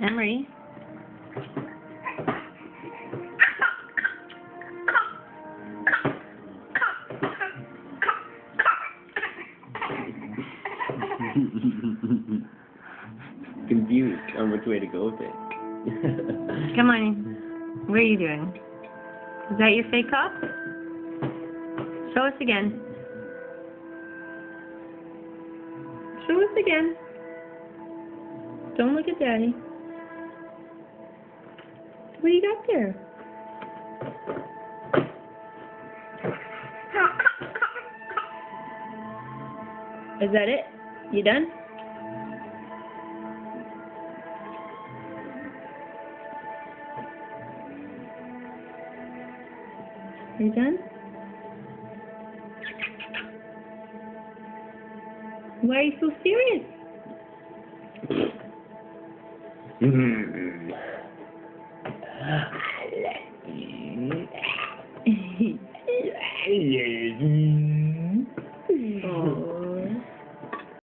Emery. Confused on which way to go with it. Come on. What are you doing? Is that your fake cough? Show us again. Show us again. Don't look at Daddy. What do you got there? Is that it? You done? Are you done? Why are you so serious? Mm.